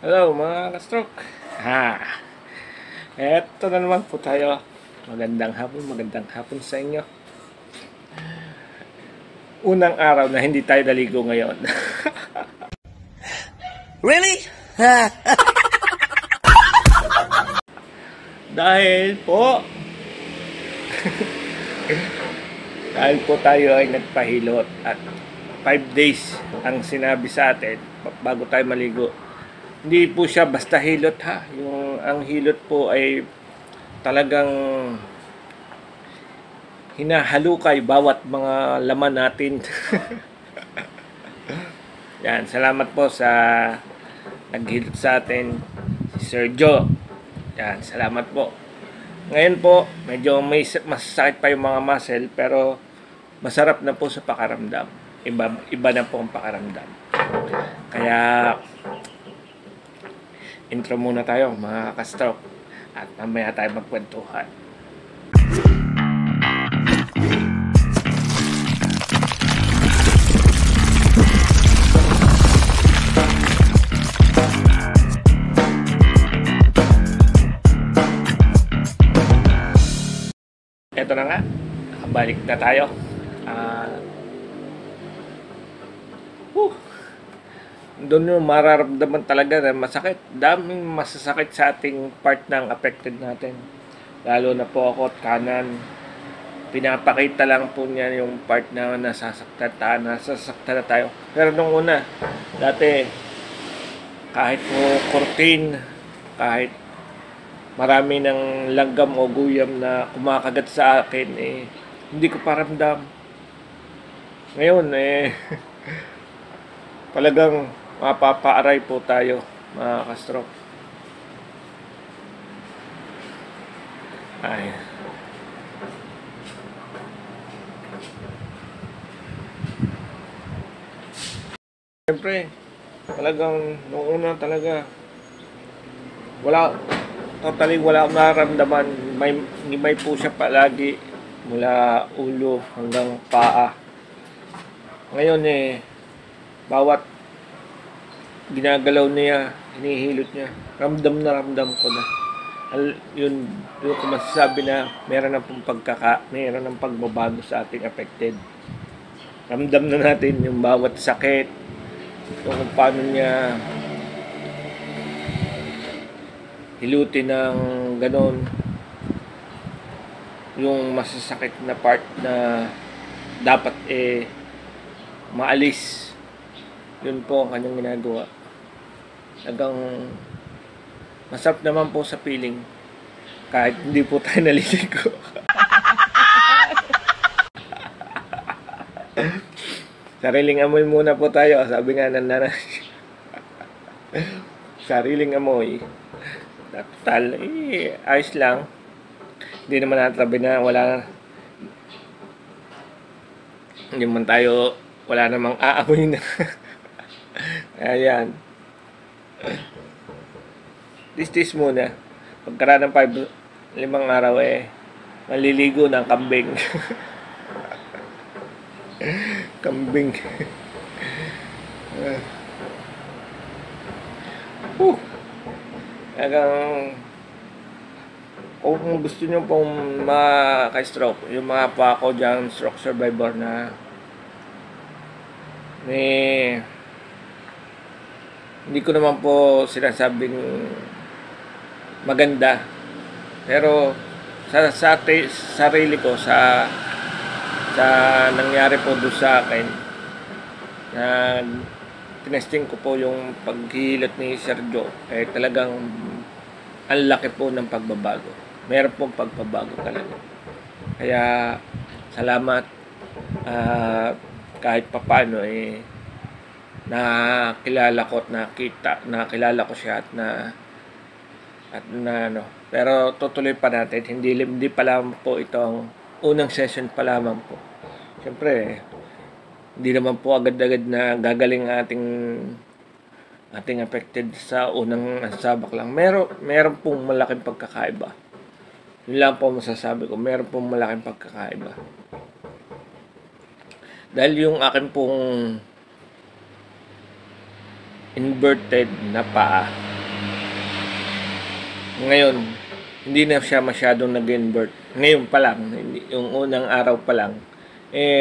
Hello mga ka-stroke. Eto na naman po tayo. Magandang hapon sa inyo. Unang araw na hindi tayo naligo ngayon. Really? Dahil po, dahil po tayo ay nagpahilot at 5 days ang sinabi sa atin bago tayo maligo. Hindi po siya basta hilot ha. Ang hilot po ay talagang hinahalukay bawat mga laman natin. Yan, salamat po sa naghilot sa atin, si Sir Joe. Yan, salamat po. Ngayon po, medyo masakit pa yung mga muscle, pero masarap na po sa pakaramdam. Iba na po ang pakaramdam. Kaya, intro muna tayo mga ka-stroke. At mamaya tayo magkwentuhan. Ito na nga, balik na tayo. Doon yung mararamdaman talaga na masakit. Daming masasakit sa ating part ng affected natin. Lalo na po ako at kanan. Pinapakita lang po niya yung part na nasasaktan na tayo. Pero nung una, dati, kahit po kurtin, kahit marami ng langgam o guyam na kumakagat sa akin, hindi ko paramdam. Ngayon, talagang mapapaaray po tayo, mga ka-stroke. Ay. Siyempre, talagang nung una talaga, totally wala akong nararamdaman. May po siya palagi mula ulo hanggang paa. Ngayon bawat ginagalaw niya, hinihilot niya, ramdam ko na. Yun ko masasabi na meron ng pagbabago sa ating affected. Ramdam na natin yung bawat sakit, kung paano niya hilutin ng ganon, yung masasakit na part na dapat maalis. Yun po ang kanyang ginagawa. Hanggang masarap naman po sa feeling kahit hindi po tayo naliligo. Sariling amoy muna po tayo, sabi nga ng nanay. Sariling amoy. Total, ayos lang. Hindi naman natabi na hindi man tayo, wala namang aamoy na. Ayan. This muna. Pagkaraan ng 5 araw maliligo ng kambing. Kambing. Kung gusto nyo pong maka-stroke, yung mga pa ako dyan, stroke survivor na hindi ko naman po sinasabing maganda, pero sa sarili ko, sa nangyari po doon sa akin, na tinesting ko po yung paghihilot ni Sergio, talagang ang laki po ng pagbabago. Meron pong pagbabago talaga. Kaya salamat, kahit papaano nakilala ko siya pero tutuloy pa natin. Hindi pa lang po itong unang session pa lamang po. Siyempre, hindi naman po agad-agad na gagaling ating affected sa unang sabak lang. Meron pong malaking pagkakaiba. Yun lang po masasabi ko. Meron pong malaking pagkakaiba. Dahil yung akin pong inverted na paa, Ngayon, hindi na siya masyadong nag-invert. Ngayon pa lang, yung unang araw pa lang,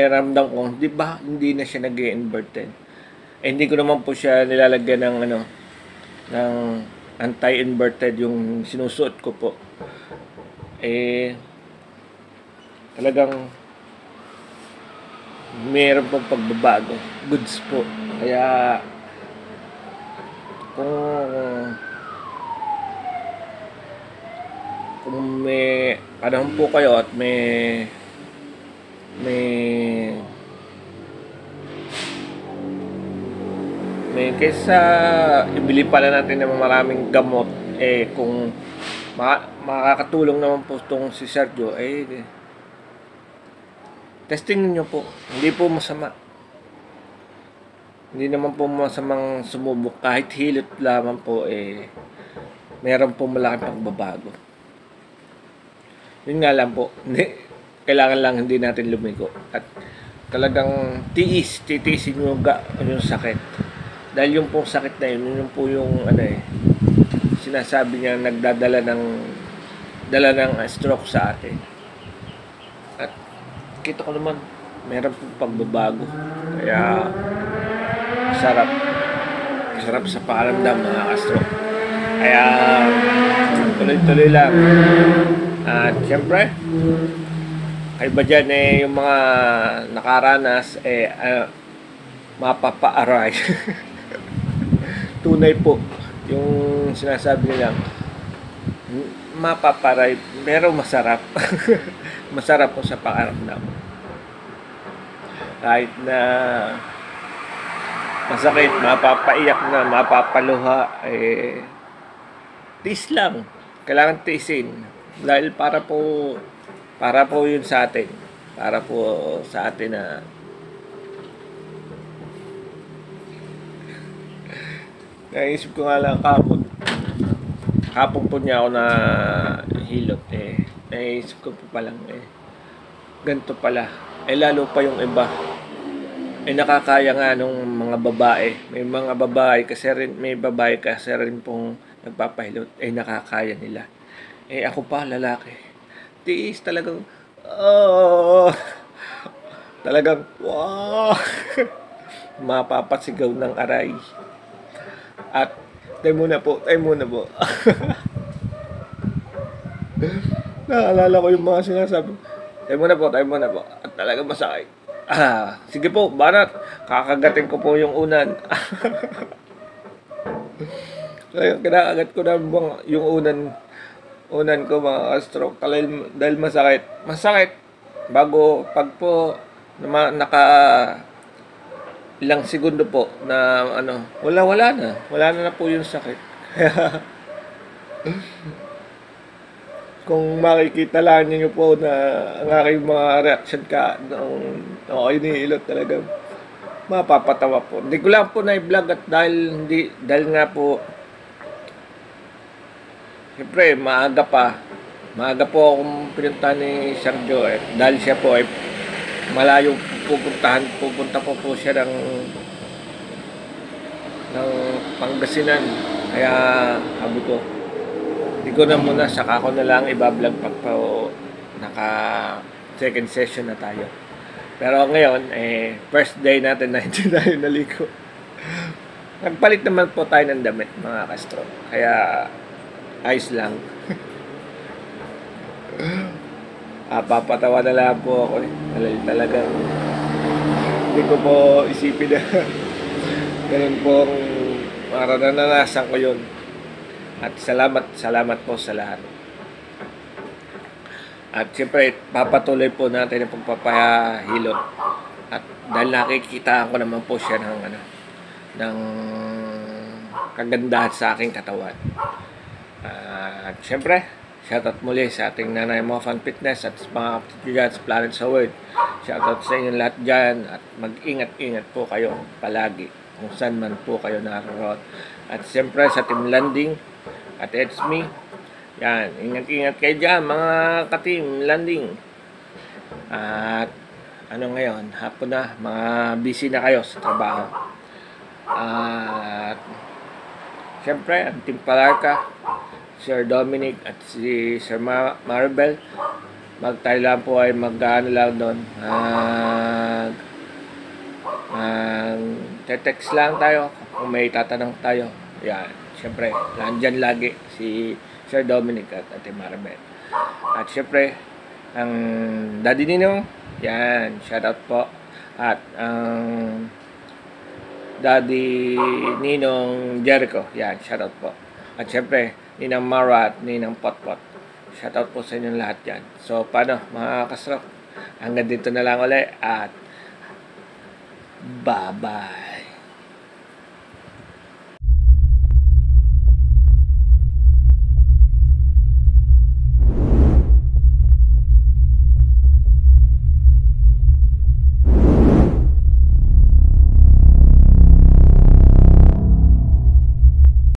ramdam ko, di ba, hindi na siya nag-invert eh. Hindi ko naman po siya nilalagyan ng ng anti-inverted yung sinusuot ko po. Talagang meron pong pagbabago. Goods po. Kaya kung may panahon po kayo at may kaysa ibili pala natin ng maraming gamot, kung makakatulong naman po itong si Sergio, testing niyo po. Hindi po masama. Hindi naman po masamang sumubok. Kahit hilot lamang po, meron po malaking pagbabago. Yun nga lang po, kailangan lang hindi natin lumiko. At talagang titiisin yung sakit. Dahil yung pong sakit na yun po yung sinasabi niya nagdadala ng stroke sa atin. At kita ko naman, meron pong pagbabago. Kaya sarap sa pakiramdam, mga ka-stroke. Kaya tuloy-tuloy lang. At syempre, kayo ba dyan yung mga nakaranas mapapaaray. Tunay po yung sinasabi nilang mapaparay pero masarap. Masarap po sa pakiramdam. Kahit na masakit, mapapaiyak na, mapapaluha, tiis lang. Kailangan tiisin. Dahil para po yun sa atin. Para po sa atin na naisip ko nga lang kapon po niya ako na hilot naisip ko po palang ganito pala lalo pa yung iba nakakaya nga nung mga babae. May mga babae kasi rin pong nagpapahilot nakakaya nila. Ako pa lalaki, tiis talagang talagang wow. Mapapasigaw ng aray. At tayo muna po naalala ko yung mga sinasabi, tayo muna po at talagang masakit. Sige po, banat, kakagatin ko po yung unan. Kinakagat ko na yung unan ko, mga stroke, dahil masakit bago pag po naka ilang segundo po na wala na po yung sakit. Kung makikita lang niyo po na ang aking mga reaction nung ako inihilot, talaga mapapatawa po. Hindi ko lang po na-vlog at dahil nga po siyempre maaga po akong pinunta ni Sergio dahil siya po malayo pupunta po siya ng Pangasinan. Kaya sabi ko, hindi ko na muna, saka ko na lang ibablog pag naka second session na tayo. Pero ngayon, first day natin na hindi tayo naligo. Nagpalit naman po tayo ng damit, mga ka-stroke. Kaya ayos lang. Papatawa na lang po ako talagang hindi ko po isipin na ganun pong naranasan ko yun. At salamat po sa lahat. At siyempre papatuloy po natin ang pagpapahilot. At dahil nakikita ko naman po siya ng kagandahan sa aking katawan. At siyempre shoutout muli sa ating Nanay Mo Fan Fitness at mga kapatid dyan sa Planet sa World. Shoutout sa inyong lahat dyan at mag-ingat-ingat po kayo palagi kung saan man po kayo naroon. At siyempre sa Team Landing at it's me. Yan, ingat-ingat kayo dyan mga ka-Team Landing. At ngayon, hapon na, mga busy na kayo sa trabaho. At siyempre, ang Team Palarca, Sir Dominic at si Sir Maribel. Tayo lang po ay mag-ano lang doon. Text lang tayo kung may tatanong tayo. Yan, syempre, nandyan lagi si Sir Dominic at Ate Maribel. At syempre, ang Daddy Ninong, yan, shoutout po. At ang Daddy Ninong Jericho, yan, shoutout po. At syempre, Ninang Mara at Ninang Potpot. Shoutout po sa inyong lahat yan. So, paano mga kasrok? Hanggang dito na lang ulit at bye-bye.